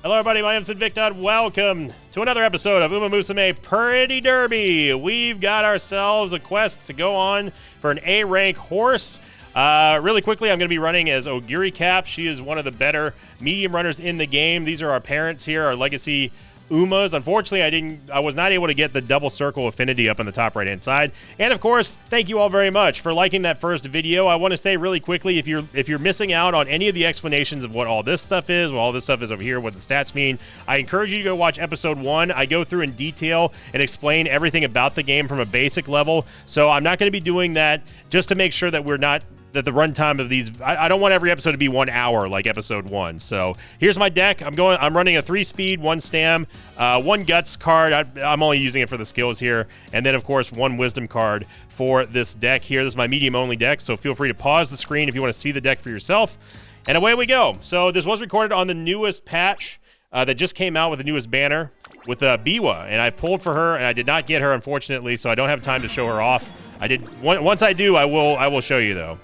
Hello everybody, my name's Invicta. Welcome to another episode of Uma Musume Pretty Derby. We've got ourselves a quest to go on for an A rank horse. Really quickly, I'm going to be running as Ogiri Cap. She is one of the better medium runners in the game. These are our parents here, our legacy Umas. Unfortunately, I was not able to get the double circle affinity up on the top right hand side. And of course, thank you all very much for liking that first video. I want to say really quickly, if you're missing out on any of the explanations of what all this stuff is, what all this stuff is over here, what the stats mean, I encourage you to go watch episode 1. I go through in detail and explain everything about the game from a basic level. So I'm not going to be doing that just to make sure that that the runtime of these, I don't want every episode to be 1 hour like episode 1. So here's my deck. I'm running a 3-speed, 1 stam, 1 guts card. I'm only using it for the skills here. And then of course 1 wisdom card for this deck here. This is my medium only deck. So feel free to pause the screen if you want to see the deck for yourself. And away we go. So this was recorded on the newest patch that just came out with the newest banner with Biwa. And I pulled for her and I did not get her, unfortunately. So I don't have time to show her off. Once I do, I will show you though.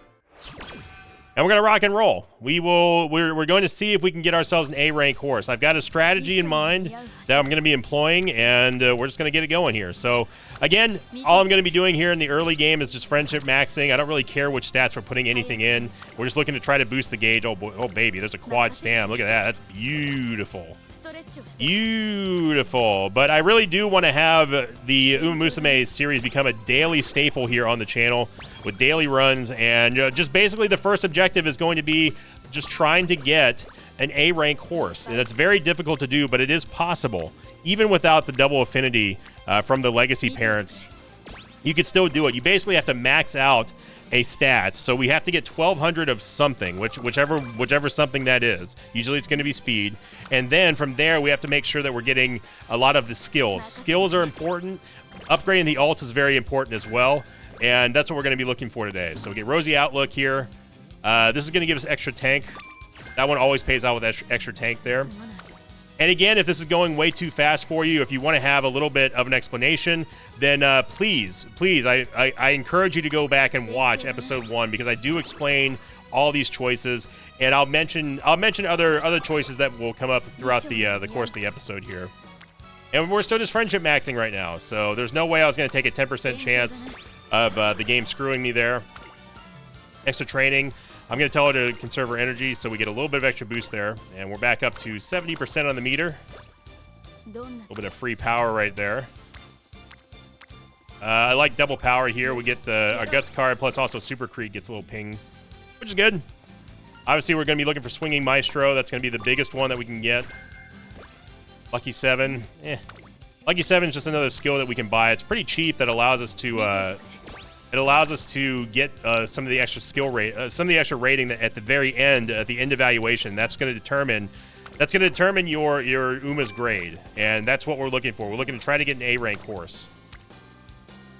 And we're going to rock and roll. We're going to see if we can get ourselves an A rank horse. I've got a strategy in mind that I'm going to be employing, and we're just going to get it going here. So, again, all I'm going to be doing here in the early game is just friendship maxing. I don't really care which stats we're putting anything in. We're just looking to try to boost the gauge. Oh, boy, oh baby, there's a quad stam. Look at that. That's beautiful. Beautiful. But I really do want to have the Uma Musume series become a daily staple here on the channel with daily runs, and just basically the first objective is going to be just trying to get an A rank horse. And it's very difficult to do, but it is possible. Even without the double affinity from the legacy parents, you could still do it. You basically have to max out a stat. So we have to get 1200 of something, whichever something that is. Usually it's going to be speed. And then from there, we have to make sure that we're getting a lot of the skills. Skills are important. Upgrading the ults is very important as well. And that's what we're going to be looking for today. So we get Rosy Outlook here. This is going to give us extra tank. That one always pays out with extra tank there. And again, if this is going way too fast for you, if you want to have a little bit of an explanation, then please, I encourage you to go back and watch episode 1, because I do explain all these choices, and I'll mention other choices that will come up throughout the course of the episode here. And we're still just friendship maxing right now, so there's no way I was going to take a 10% chance of the game screwing me there. Extra training. I'm going to tell her to conserve her energy, so we get a little bit of extra boost there. And we're back up to 70% on the meter. A little bit of free power right there. I like double power here. We get our Guts card, plus also Super Creek gets a little ping, which is good. Obviously, we're going to be looking for Swinging Maestro. That's going to be the biggest one that we can get. Lucky 7. Lucky 7 is just another skill that we can buy. It's pretty cheap. That allows us to... It allows us to get some of the extra skill rate, some of the extra rating that at the very end, at the end evaluation. That's going to determine your Uma's grade, and that's what we're looking for. We're looking to try to get an A rank horse.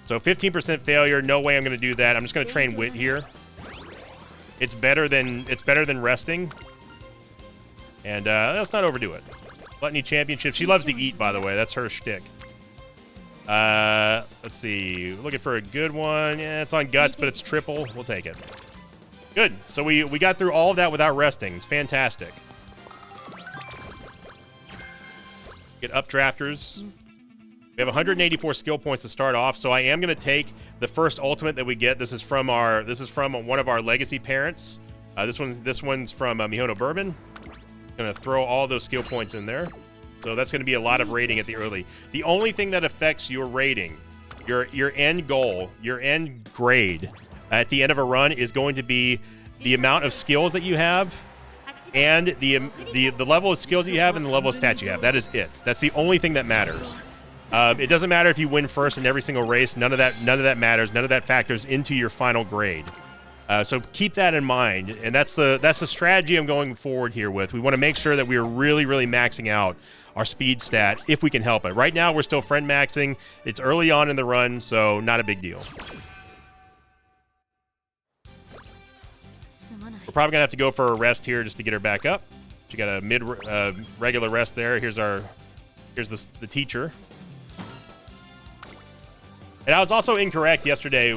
So 15% failure. No way I'm going to do that. I'm just going to train Wit here. It's better than resting, and let's not overdo it. Gluttony Championship. She loves to eat, by the way. That's her shtick. Let's see. Looking for a good one. Yeah, it's on Guts, but it's triple. We'll take it. Good. So we got through all of that without resting. It's fantastic. Get Updrafters. We have 184 skill points to start off, so I am going to take the first ultimate that we get. This is from one of our legacy parents. This one's from Mihono Bourbon. Going to throw all those skill points in there. So that's going to be a lot of rating at the early. The only thing that affects your rating, your end goal, your end grade at the end of a run is going to be the amount of skills that you have, and the level of skills that you have and the level of stats you have. That is it. That's the only thing that matters. It doesn't matter if you win first in every single race. None of that matters. None of that factors into your final grade. So keep that in mind, and that's the strategy I'm going forward here with. We want to make sure that we are really, really maxing out our speed stat if we can help it. Right now, we're still friend maxing. It's early on in the run, so not a big deal. We're probably gonna have to go for a rest here just to get her back up. She got a regular rest there. Here's the teacher. And I was also incorrect yesterday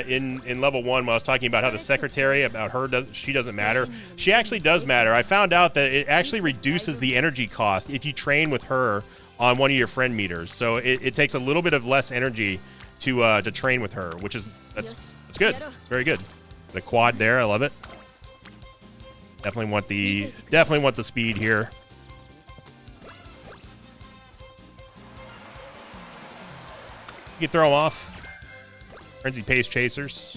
in level 1 when I was talking about how the secretary, about her, she doesn't matter. She actually does matter. I found out that it actually reduces the energy cost if you train with her on one of your friend meters. So it takes a little bit of less energy to train with her, which is that's good. Very good. The quad there, I love it. Definitely want the speed here. You can throw them off. Frenzy Pace Chasers.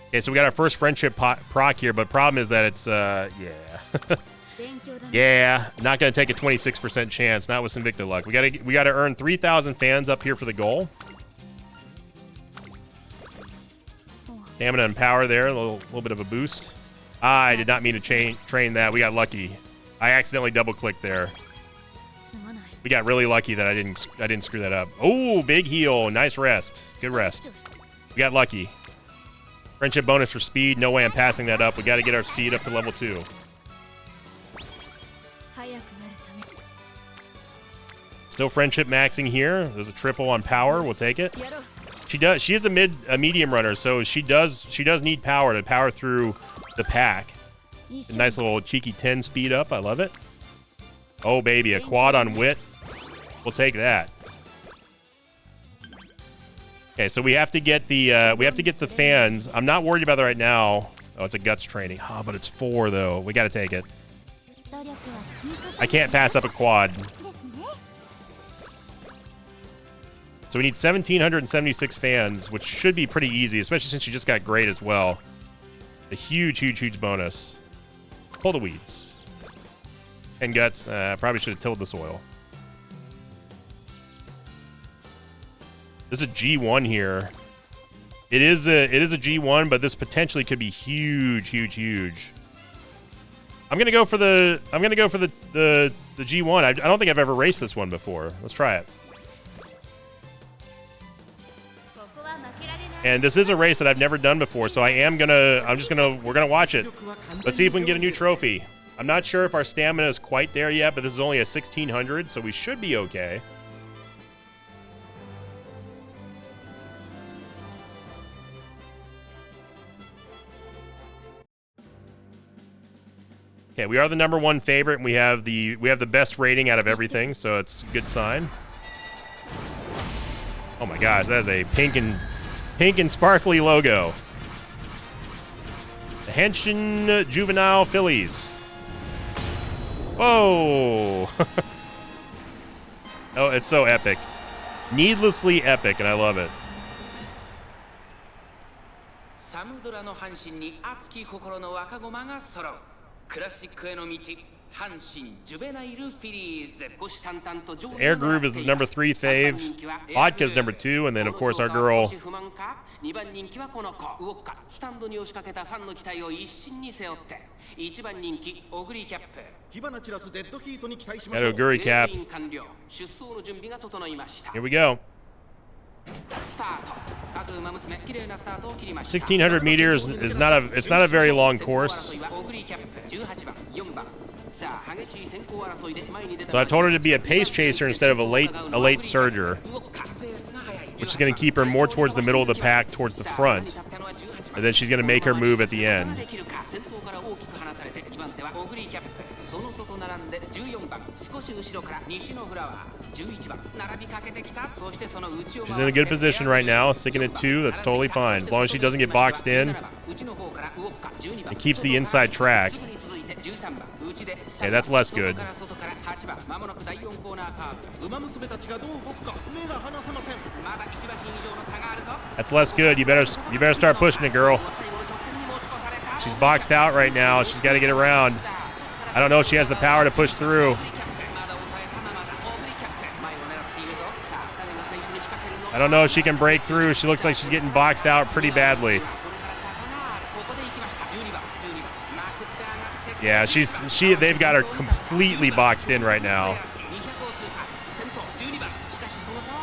Okay, so we got our first friendship proc here, but problem is that it's, yeah. Yeah, not going to take a 26% chance, not with Invicta luck. We got to earn 3,000 fans up here for the goal. Stamina and power there, a little bit of a boost. I did not mean to train that. We got lucky. I accidentally double-clicked there. We got really lucky that I didn't screw that up. Oh, big heal. Nice rest. Good rest. We got lucky. Friendship bonus for speed. No way I'm passing that up. We got to get our speed up to level 2. Still friendship maxing here. There's a triple on power. We'll take it. She is a medium runner, so she does need power to power through the pack. A nice little cheeky 10 speed up. I love it. Oh baby, a quad on wit. We'll take that. Okay, so we have to get the fans. I'm not worried about that right now. Oh, it's a guts training. Oh, but it's 4 though. We got to take it. I can't pass up a quad. So we need 1,776 fans, which should be pretty easy, especially since she just got great as well. A huge, huge, huge bonus. Pull the weeds. And guts. Probably should have tilled the soil. This is a G1 here. It is a G1, but this potentially could be huge, huge, huge. I'm gonna go for the G1. I don't think I've ever raced this one before. Let's try it. And this is a race that I've never done before, so we're gonna watch it. Let's see if we can get a new trophy. I'm not sure if our stamina is quite there yet, but this is only a 1600, so we should be okay. Okay, we are the #1 favorite, and we have the best rating out of everything, so it's a good sign. Oh my gosh, that is a pink and sparkly logo. The Henshin Juvenile Phillies. Whoa! Oh, it's so epic. Needlessly epic, and I love it. Air Groove is the #3 fave. Vodka's #2, and then of course our girl. That Oguri cap. Here we go. 1,600 meters is not a very long course. So I told her to be a pace chaser instead of a late surger, which is going to keep her more towards the middle of the pack, towards the front, and then she's going to make her move at the end. She's in a good position right now, sticking at 2. That's totally fine, as long as she doesn't get boxed in. It keeps the inside track. Okay, that's less good. That's less good. You better start pushing it, girl. She's boxed out right now. She's got to get around. I don't know if she has the power to push through. I don't know if she can break through. She looks like she's getting boxed out pretty badly. Yeah, they've got her completely boxed in right now.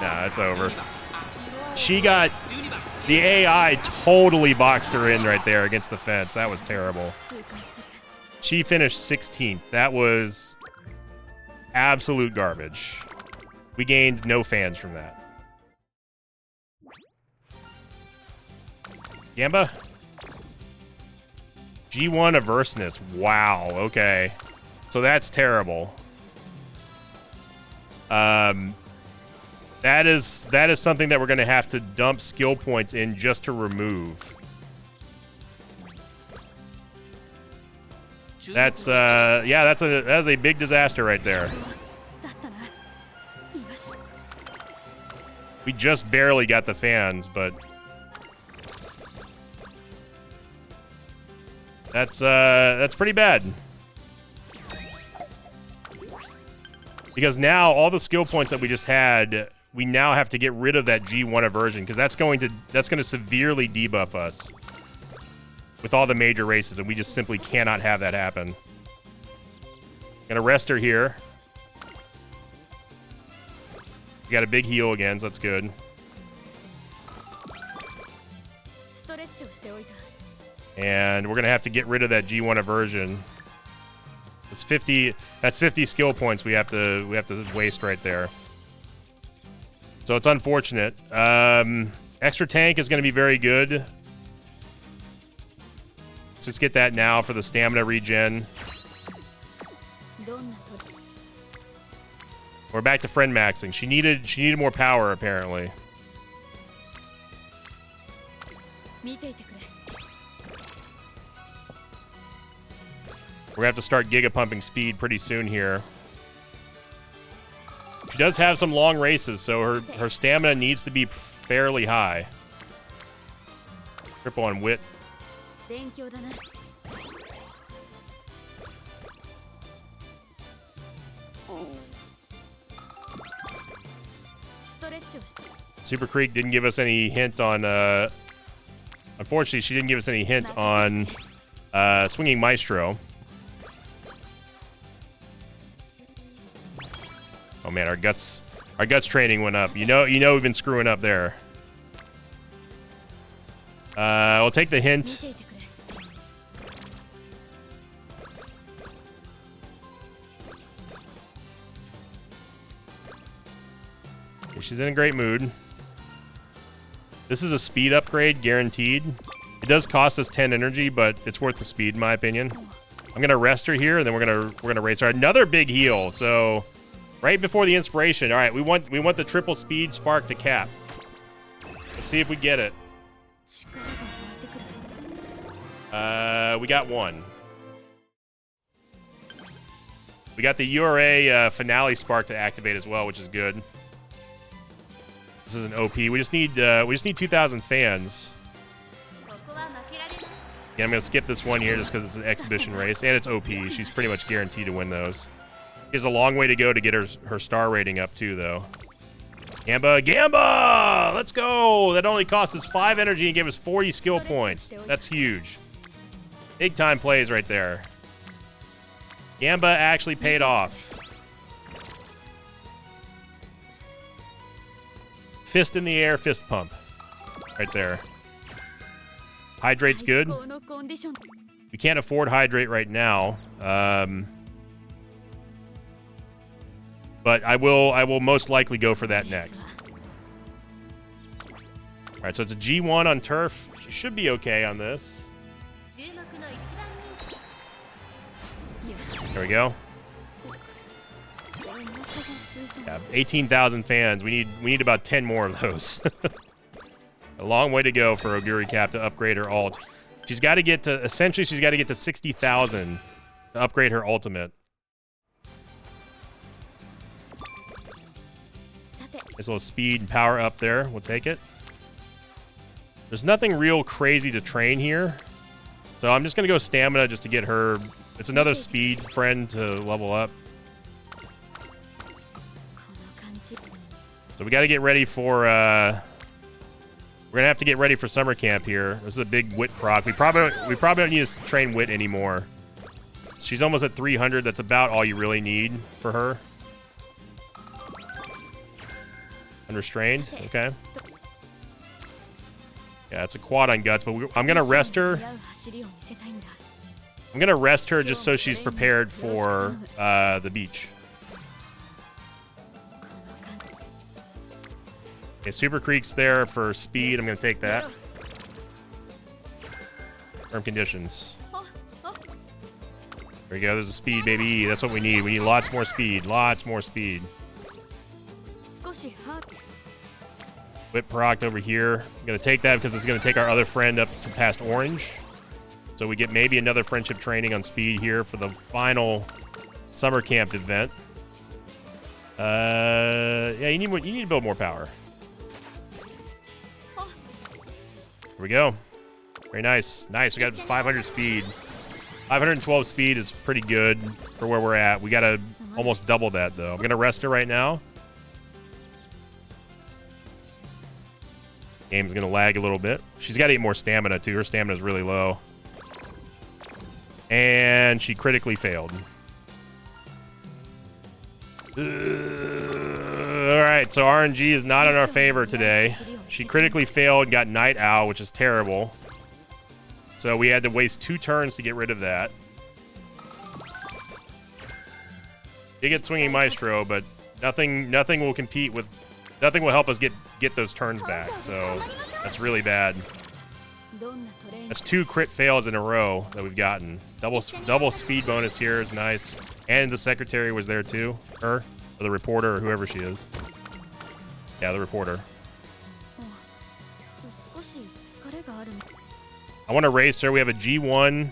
Nah, it's over. The AI totally boxed her in right there against the fence. That was terrible. She finished 16th. That was absolute garbage. We gained no fans from that. Gamba? G1 averseness. Wow, okay. So that's terrible. That is something that we're going to have to dump skill points in just to remove. That's yeah, that's a big disaster right there. We just barely got the fans, but that's pretty bad. Because now all the skill points that we just had, we now have to get rid of that G1 aversion because that's going to severely debuff us with all the major races, and we just simply cannot have that happen. Gonna rest her here. We got a big heal again, so that's good. And we're gonna have to get rid of that G1 aversion. It's 50. That's 50 skill points we have to waste right there. So it's unfortunate. Extra tank is going to be very good. Let's just get that now for the stamina regen. We're back to friend maxing. She needed more power apparently. We're going to have to start giga pumping speed pretty soon here. She does have some long races, so her stamina needs to be fairly high. Triple on wit. Super Creek didn't give us any hint on... unfortunately, she didn't give us any hint on Swinging Maestro. Oh man, our guts training went up. You know we've been screwing up there. We'll take the hint. Okay, she's in a great mood. This is a speed upgrade, guaranteed. It does cost us 10 energy, but it's worth the speed in my opinion. I'm gonna rest her here, and then we're gonna race her. Another big heal, so right before the inspiration. All right, we want the triple speed spark to cap. Let's see if we get it. We got one. We got the URA finale spark to activate as well, which is good. This is an OP. We just need 2,000 fans. Yeah, I'm gonna skip this one here just because it's an exhibition race and it's OP. She's pretty much guaranteed to win those. She has a long way to go to get her star rating up too, though. Gamba! Let's go! That only cost us 5 energy and gave us 40 skill points. That's huge. Big time plays right there. Gamba actually paid off. Fist in the air, fist pump. Right there. Hydrate's good. We can't afford hydrate right now. But I will most likely go for that next. All right, so it's a G1 on turf. She should be okay on this. There we go. Yeah, 18,000 fans. We need about 10 more of those. A long way to go for Oguri Cap to upgrade her ult. She's got to get to, essentially, she's got to get to 60,000 to upgrade her ultimate. Nice little speed and power up there. We'll take it. There's nothing real crazy to train here. So I'm just going to go stamina just to get her. It's another speed friend to level up. So we got to get ready for... we're going to have to get ready for summer camp here. This is a big wit proc. We probably don't need to train wit anymore. She's almost at 300. That's about all you really need for her. Unrestrained, okay. Yeah, it's a quad on guts, but I'm gonna rest her. I'm gonna rest her just so she's prepared for the beach. Okay, Super Creek's there for speed. I'm gonna take that. Term conditions. There we go. There's a speed, baby. That's what we need. We need lots more speed. Lots more speed. Whip proc over here. I'm going to take that because it's going to take our other friend up to past orange. So we get maybe another friendship training on speed here for the final summer camp event. Yeah, you need to build more power. Here we go. Very nice. Nice. We got 500 speed. 512 speed is pretty good for where we're at. We got to almost double that, though. I'm going to rest her right now. Game's going to lag a little bit. She's got to eat more stamina, too. Her stamina is really low. And she critically failed. All right, so RNG is not in our favor today. She critically failed, got Night Owl, which is terrible. So we had to waste 2 turns to get rid of that. Did get Swinging Maestro, but nothing will compete with... Nothing will help us get those turns back, so that's really bad. That's 2 crit fails in a row that we've gotten. Double speed bonus here is nice. And the secretary was there too. Her, or the reporter, or whoever she is. Yeah, the reporter. I want to race her. We have a G1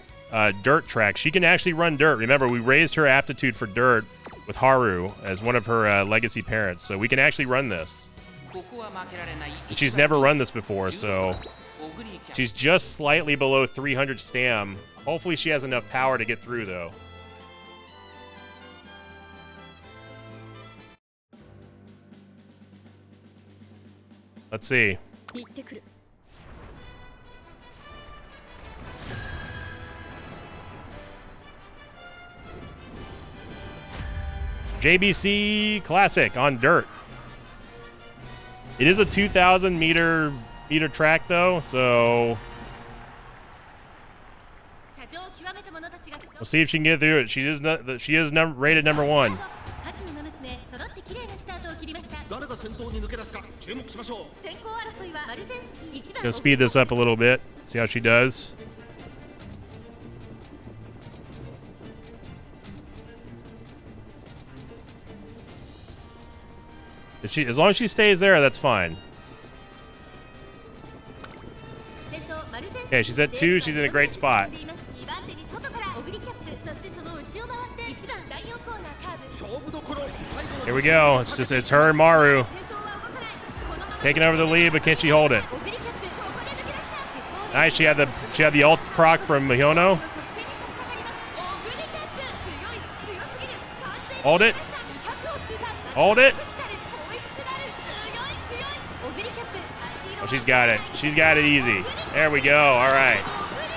dirt track. She can actually run dirt. Remember, we raised her aptitude for dirt with Haru as one of her legacy parents. So we can actually run this. And she's never run this before, so she's just slightly below 300 stam. Hopefully she has enough power to get through, though. Let's see. JBC Classic on dirt. It is a 2,000 meter track though, so we'll see if she can get through it. She is rated number 1. Gonna speed this up a little bit. See how she does. As long as she stays there, that's fine. Okay, she's at 2. She's in a great spot. Here we go. It's her and Maru taking over the lead, but can she hold it? Nice. She had the ult proc from Mihono. Hold it. Hold it. Oh, she's got it. She's got it easy. There we go. All right.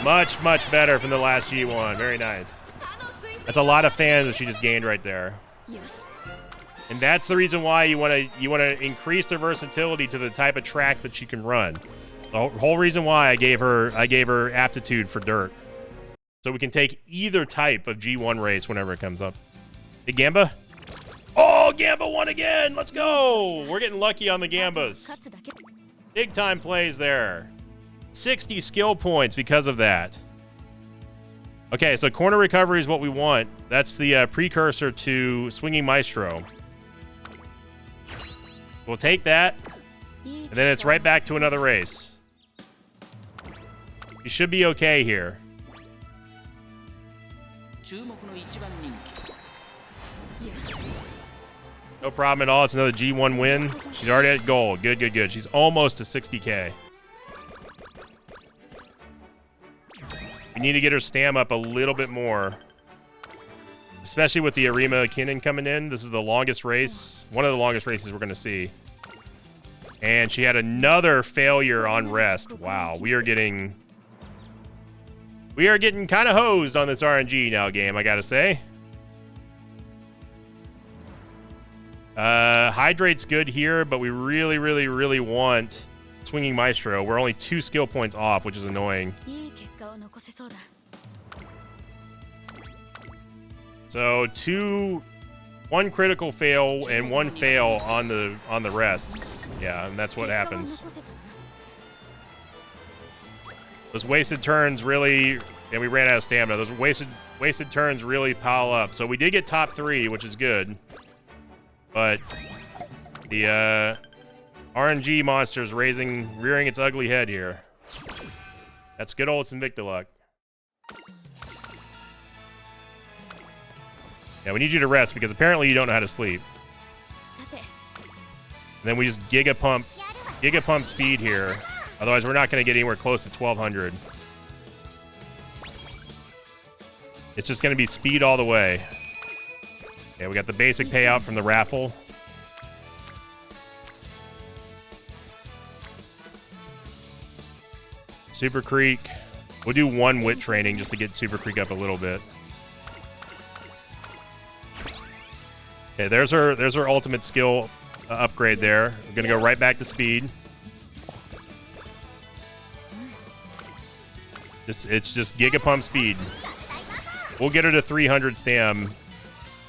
Much, much better from the last G1. Very nice. That's a lot of fans that she just gained right there. Yes. And that's the reason why you want to increase their versatility to the type of track that she can run. The whole reason why I gave her aptitude for dirt. So we can take either type of G1 race whenever it comes up. Hey, Gamba? Oh, Gamba won again. Let's go. We're getting lucky on the Gambas. Big time plays there. 60 skill points because of that. Okay, so corner recovery is what we want. That's the precursor to Swinging Maestro. We'll take that, and then it's right back to another race. You should be okay here. No problem at all. It's another G1 win. She's already at gold. Good, good, good. She's almost to 60K. We need to get her stam up a little bit more. Especially with the Arima Kinnan coming in. This is the longest race. One of the longest races we're going to see. And she had another failure on rest. Wow. We are getting kind of hosed on this RNG now game, I got to say. Hydrate's good here, but we really, really, really want Swinging Maestro. We're only 2 skill points off, which is annoying. So 1 critical fail and 1 fail on the rests. Yeah, and that's what happens. Those wasted turns really, and we ran out of stamina. Those wasted turns really pile up. So we did get top 3, which is good. But the RNG monster's rearing its ugly head here. That's good old Invicta. Yeah, we need you to rest because apparently you don't know how to sleep. And then we just giga pump speed here. Otherwise, we're not going to get anywhere close to 1200. It's just going to be speed all the way. Okay, we got the basic payout from the raffle. Super Creek. We'll do 1 wit training just to get Super Creek up a little bit. Okay, there's our ultimate skill upgrade there. We're going to go right back to speed. It's just Giga Pump speed. We'll get her to 300 stam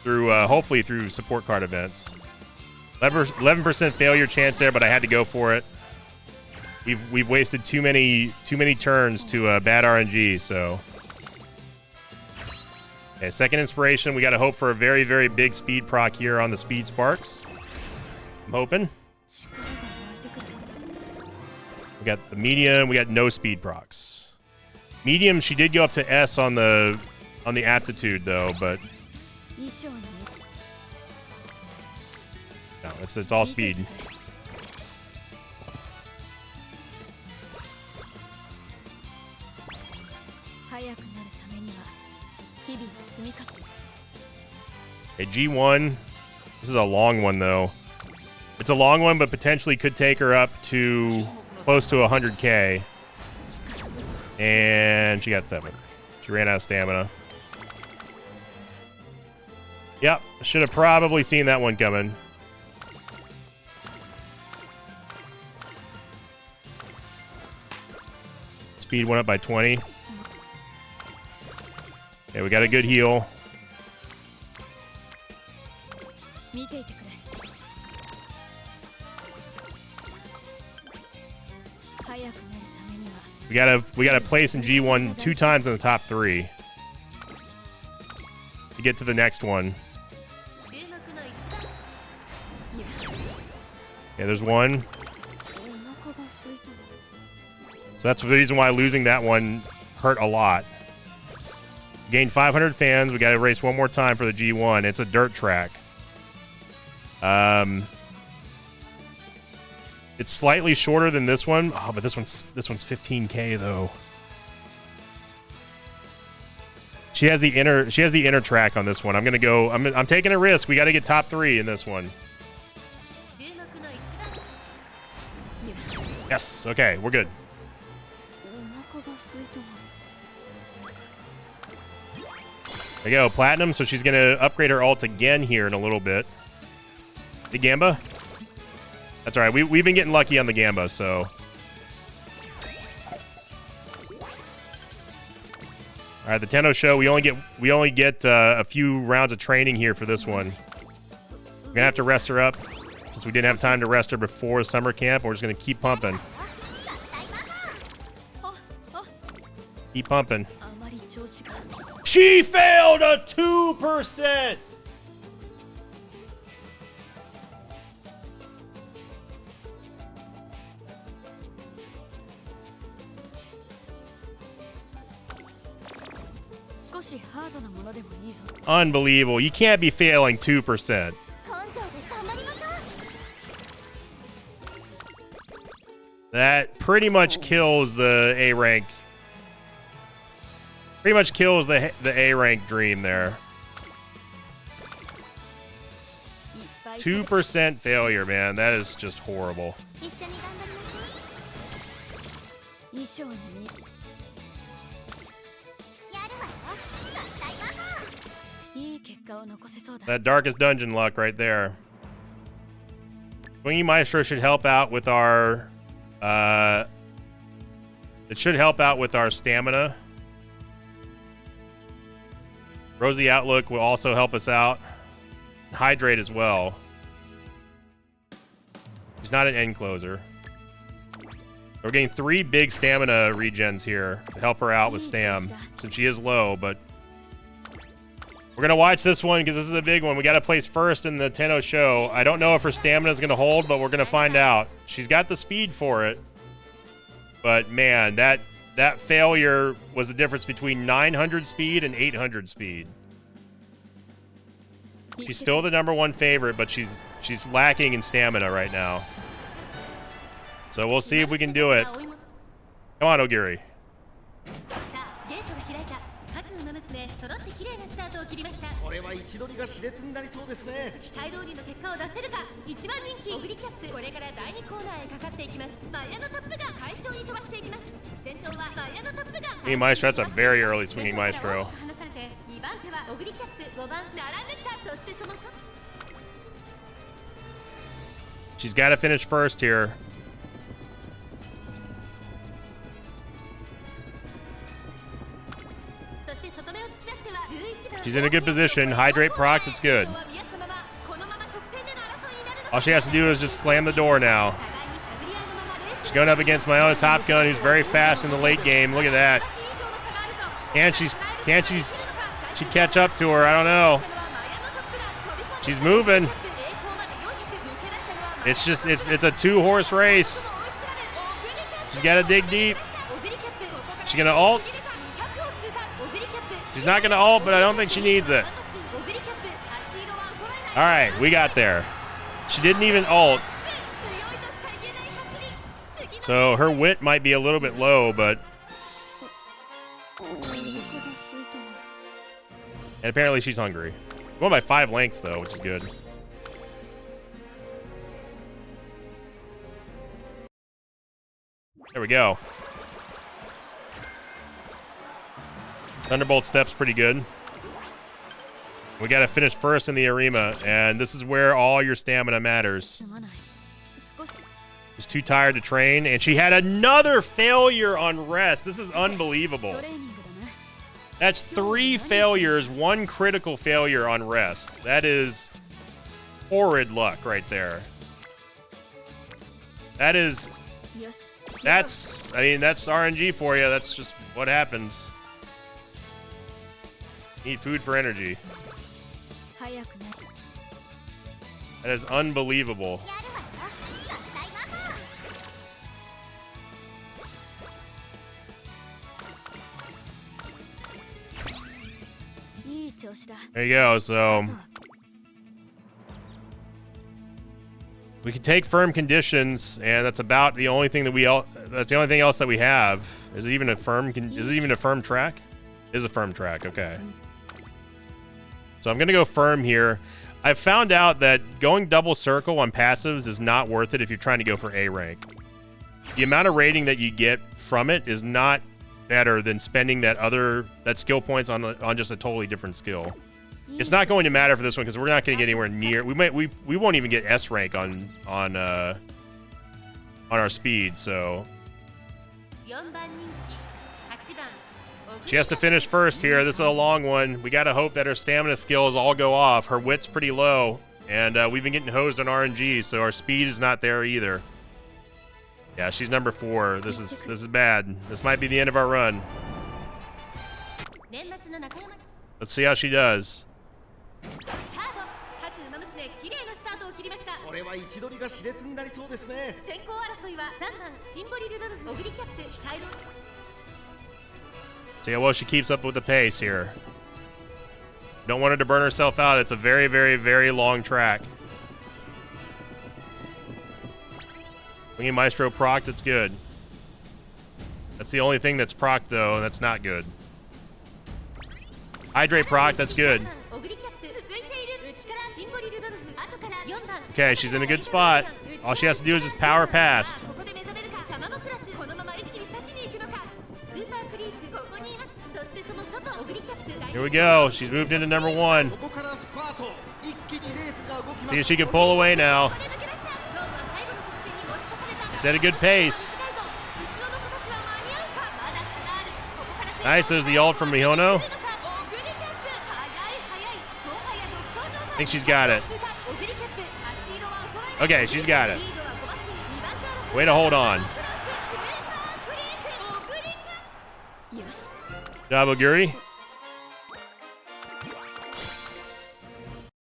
through, hopefully through support card events. 11% failure chance there, but I had to go for it. We've wasted too many turns to bad RNG, so. Okay, second inspiration. We got to hope for a very, very big speed proc here on the Speed Sparks. I'm hoping. We got the medium. We got no speed procs. Medium, she did go up to S on the aptitude though, but no, it's all speed. Okay, G1. This is a long one though. It's a long one, but potentially could take her up to close to 100k. And she got 7. She ran out of stamina. Yep, should have probably seen that one coming. Speed went up by 20. Okay, we got a good heal. We gotta place in G1 2 times in the top 3 to get to the next one. Okay, there's one. So that's the reason why losing that one hurt a lot. Gained 500 fans. We got to race one more time for the G1. It's a dirt track. It's slightly shorter than this one. Oh, but this one's 15k though. She has the inner track on this one. I'm gonna go. I'm taking a risk. We got to get top 3 in this one. Yes. Okay, we're good. There we go, platinum. So she's gonna upgrade her ult again here in a little bit. The Gamba. That's all right. We've been getting lucky on the Gamba, so. All right, the Tenno show. We only get a few rounds of training here for this one. We're gonna have to rest her up since we didn't have time to rest her before summer camp. We're just gonna keep pumping. Keep pumping. She failed a 2%. Unbelievable. You can't be failing 2%. That pretty much kills the A rank. Pretty much kills the A rank dream there. 2% failure, man. That is just horrible. That darkest dungeon luck right there. Swingy Maestro should help out with our it should help out with our stamina. Rosy Outlook will also help us out. Hydrate as well. He's not an end closer. We're getting 3 big stamina regens here to help her out with stam, since she is low, but we're going to watch this one because this is a big one. We got to place first in the Tenno show. I don't know if her stamina is going to hold, but we're going to find out. She's got the speed for it. But, man, that failure was the difference between 900 speed and 800 speed. She's still the #1 favorite, but she's lacking in stamina right now. So we'll see if we can do it. Come on, Ogiri. これは位置取りが熾烈になりそうですね。期待通りの結果を出せるか。一番人気オグリキャップ、これから第2コーナーへかかっていきます。マイヤのトップが快調に飛ばしていきます。先頭はマイヤのトップが。Swinging Maestro, that's a very early Swinging Maestro. 2番手はオグリキャップ、5番並んできた。そしてその She's got to finish first here. She's in a good position. Hydrate proc, it's good. All she has to do is just slam the door now. She's going up against Mayona Top Gun, who's very fast in the late game. Look at that. Can't she catch up to her? I don't know. She's moving. It's just it's a 2-horse race. She's got to dig deep. She gonna ult? She's not going to ult, but I don't think she needs it. All right, we got there. She didn't even ult. So her wit might be a little bit low, but... And apparently she's hungry. Going by 5 lengths, though, which is good. There we go. Thunderbolt step's pretty good. We got to finish first in the arena, and this is where all your stamina matters. She's too tired to train, and she had another failure on rest. This is unbelievable. That's 3 failures, 1 critical failure on rest. That is horrid luck right there. That's RNG for you. That's just what happens. Need food for energy. That is unbelievable. There you go. So we can take firm conditions, and that's about the only thing that that's the only thing else that we have. Is it even a firm? Is it even a firm track? It is a firm track. Okay. So I'm going to go firm here. I've found out that going double circle on passives is not worth it if you're trying to go for A rank. The amount of rating that you get from it is not better than spending that skill points on just a totally different skill. It's not going to matter for this one because we're not going to get anywhere near. We won't even get S rank on our speed. So she has to finish first here. This is a long one. We got to hope that her stamina skills all go off. Her wit's pretty low, and we've been getting hosed on RNG, so our speed is not there either. Yeah, she's number 4. This is bad. This might be the end of our run. Let's see how she does. これは位置取りが熾烈になりそうですね。先行争いは3番シンボリルドルフオグリキャップ期待の See how well she keeps up with the pace here. Don't want her to burn herself out. It's a very, very, very long track. Swinging Maestro proc, that's good. That's the only thing that's proc, though, and that's not good. Hydrate proc, that's good. Okay, she's in a good spot. All she has to do is just power past. Here we go. She's moved into number 1. See if she can pull away now. She's at a good pace. Nice. There's the ult from Mihono. I think she's got it. Okay, she's got it. Way to hold on. Daboguri.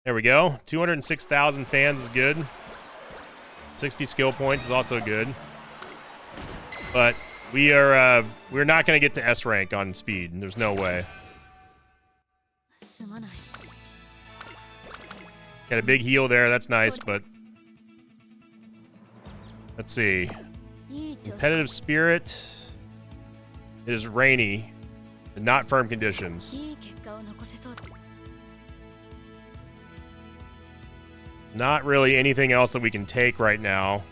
There we go. 206,000 fans is good. 60 skill points is also good. But we're not going to get to S rank on speed. There's no way. Got a big heal there. That's nice, but let's see. Competitive spirit. It is rainy and not firm conditions. Not really anything else that we can take right now.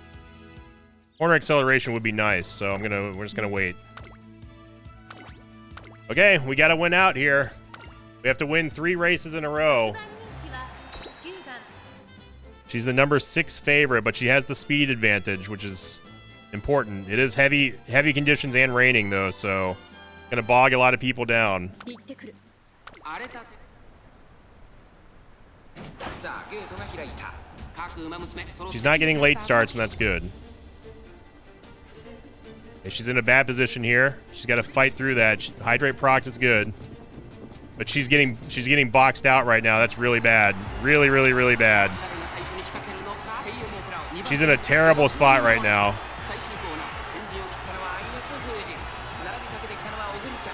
Corner acceleration would be nice, so we're just gonna wait. Okay, we gotta win out here. We have to win 3 races in a row. She's the number 6 favorite, but she has the speed advantage, which is important. It is heavy conditions and raining though, so gonna bog a lot of people down. She's not getting late starts, and that's good. Okay, she's in a bad position here. She's got to fight through that. Hydrate proc is good, but she's getting boxed out right now. That's really bad. Really, really, really bad. She's in a terrible spot right now.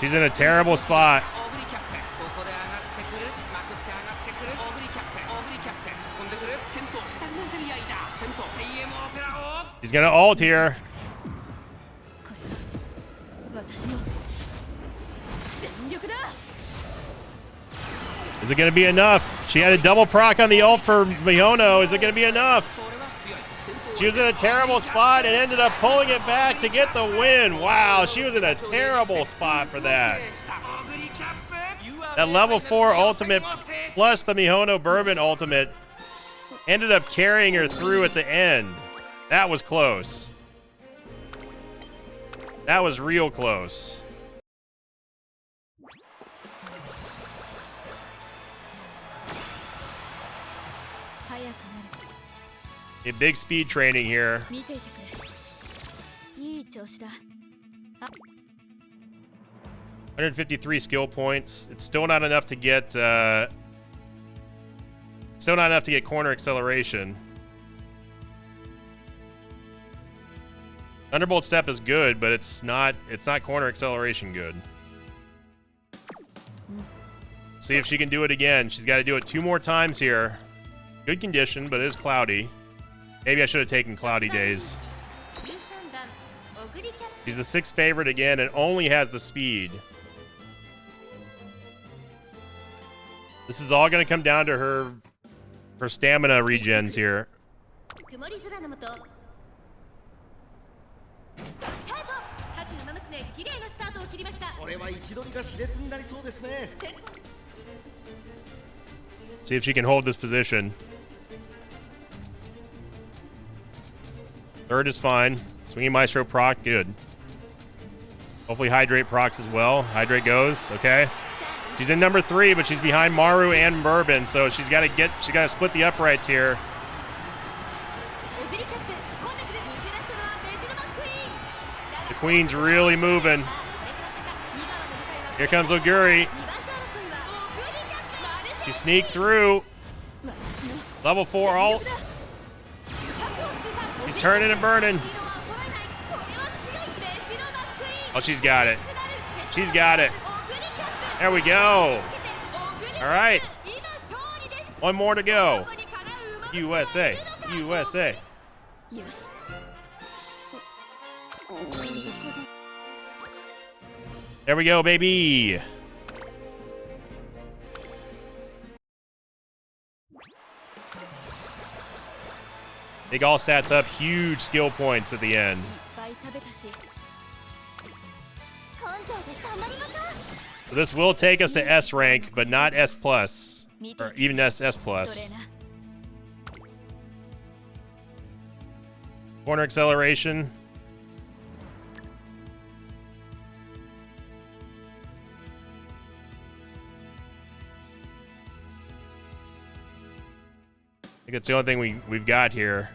She's in a terrible spot. He's gonna ult here. Is it gonna be enough? She had a double proc on the ult for Mihono. Is it gonna be enough? She was in a terrible spot and ended up pulling it back to get the win. Wow, she was in a terrible spot for that. That level 4 ultimate plus the Mihono Bourbon ultimate ended up carrying her through at the end. That was close. That was real close. A big speed training here. 153 skill points. It's still not enough to get corner acceleration. Thunderbolt step is good, but it's not corner acceleration good. See if she can do it again. She's got to do it 2 more times here. Good condition, but it is cloudy. Maybe I should have taken cloudy days. She's the 6th favorite again and only has the speed. This is all going to come down to her stamina regens here. See if she can hold this position. 3rd is fine. Swinging Maestro proc, good. Hopefully Hydrate procs as well. Hydrate goes, okay. She's in number 3, but she's behind Maru and Bourbon, so she's got to split the uprights here. The Queen's really moving. Here comes Oguri. She sneaked through. Level 4 ult. He's turning and burning. Oh, she's got it. She's got it. There we go. All right. 1 more to go. USA. USA. There we go, baby. Big all stats up, huge skill points at the end. So this will take us to S rank, but not S plus, or even S plus. Corner acceleration. I think it's the only thing we've got here.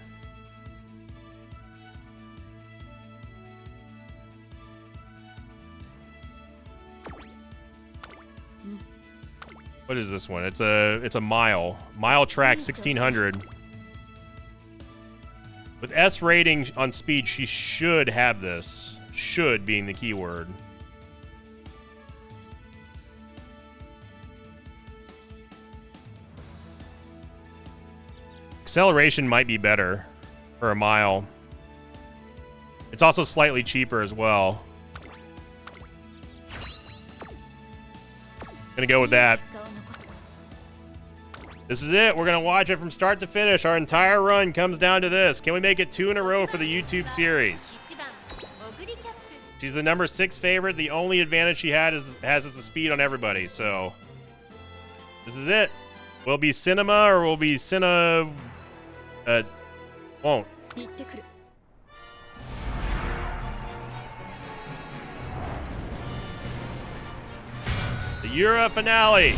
What is this one? It's a mile track 1600. With S rating on speed, she should have this. Should being the key word. Acceleration might be better for a mile. It's also slightly cheaper as well. Gonna go with that. This is it. We're gonna watch it from start to finish. Our entire run comes down to this. Can we make it 2 in a row for the YouTube series? She's the number 6 favorite. The only advantage she has is the speed on everybody. So this is it. Will be cinema or will be cinema? Won't. The Yura finale.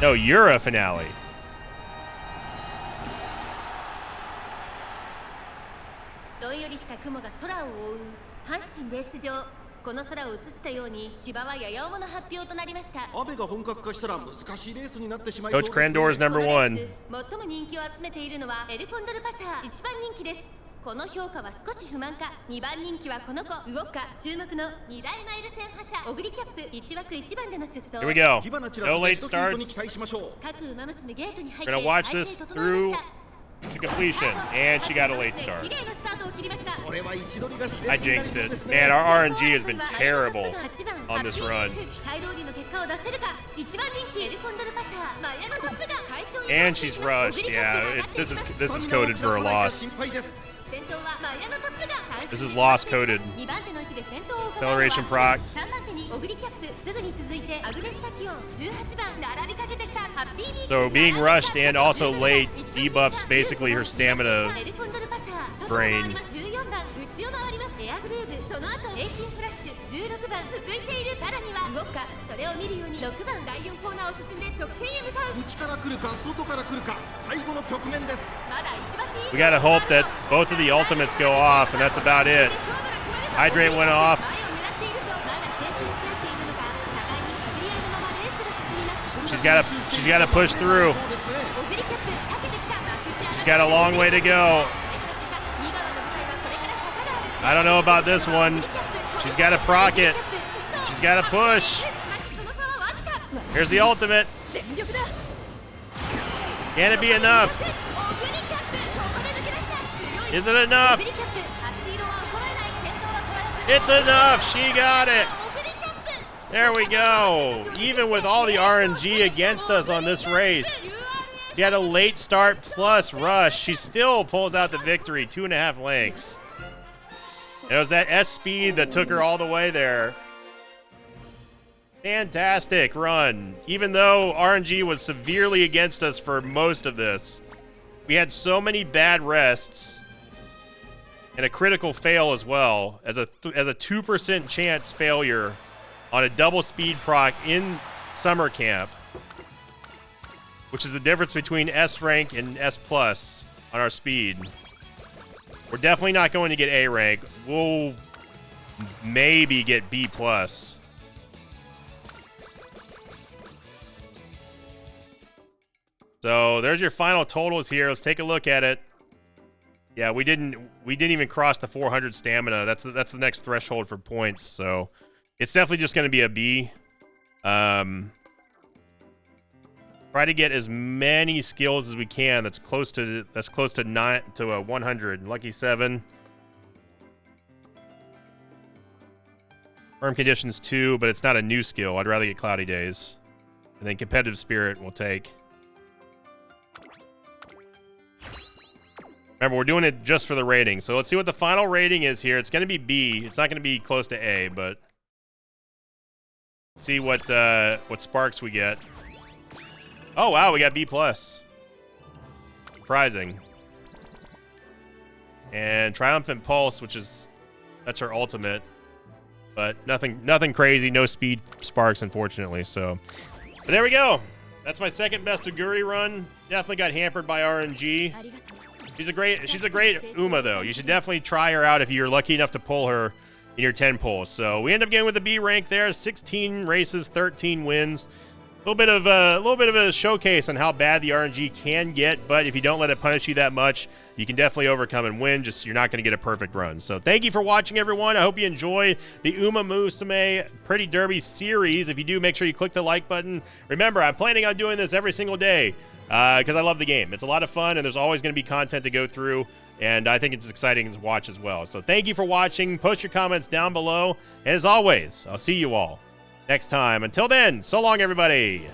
No, Yura finale. どんよりした雲が空を覆う阪神レース場。この空を映したように芝はやや重の発表となりました。雨が本格化したら難しいレースになってしまいそうです。 Coach Crandor is number 1. 最も人気を集めているのはエルコンドルパサー1番人気です。この評価は少し不満か。2番人気はこの子ウオッカ。注目の2大マイル戦覇者オグリキャップ1枠1番での出走。 Here we go. No late starts. 各馬娘ゲートに入って We're gonna watch this through to completion, and she got a late start. I jinxed it. Man, our RNG has been terrible on this run. And she's rushed. Yeah, this is coded for a loss. This is loss coded. Acceleration proc. So being rushed and also late debuffs basically her stamina drain. We gotta hope that both of the ultimates go off, and that's about it. Hydrate went off. She's gotta push through. She's got a long way to go. I don't know about this one. She's got to proc it. She's got to push. Here's the ultimate. Can it be enough? Is it enough? It's enough. She got it. There we go. Even with all the RNG against us on this race, she had a late start plus rush. She still pulls out the victory, 2.5 lengths. It was that S speed that took her all the way there. Fantastic run. Even though RNG was severely against us for most of this, we had so many bad rests and a critical fail as well as a 2% chance failure on a double speed proc in summer camp, which is the difference between S rank and S plus on our speed. We're definitely not going to get A rank. We'll maybe get B plus. So there's your final totals here. Let's take a look at it. Yeah, we didn't even cross the 400 stamina. That's the next threshold for points. So it's definitely just going to be a B. Try to get as many skills as we can. That's close to 100. Lucky 7. Firm conditions 2, but it's not a new skill. I'd rather get Cloudy Days, and then competitive spirit we'll take. Remember, we're doing it just for the rating. So let's see what the final rating is here. It's going to be B. It's not going to be close to A, but let's see what sparks we get. Oh, wow, we got B+. Surprising. And Triumphant Pulse, that's her ultimate. But nothing crazy, no speed sparks, unfortunately. So, but there we go. That's my second best Aguri run. Definitely got hampered by RNG. She's a great Uma, though. You should definitely try her out if you're lucky enough to pull her in your 10 pulls. So we end up getting with the B rank there, 16 races, 13 wins. A little bit of a showcase on how bad the RNG can get, but if you don't let it punish you that much, you can definitely overcome and win. Just you're not going to get a perfect run. So thank you for watching, everyone. I hope you enjoyed the Uma Musume Pretty Derby series. If you do, make sure you click the like button. Remember, I'm planning on doing this every single day because I love the game. It's a lot of fun, and there's always going to be content to go through, and I think it's exciting to watch as well. So thank you for watching. Post your comments down below, and as always, I'll see you all next time. Until then, so long, everybody.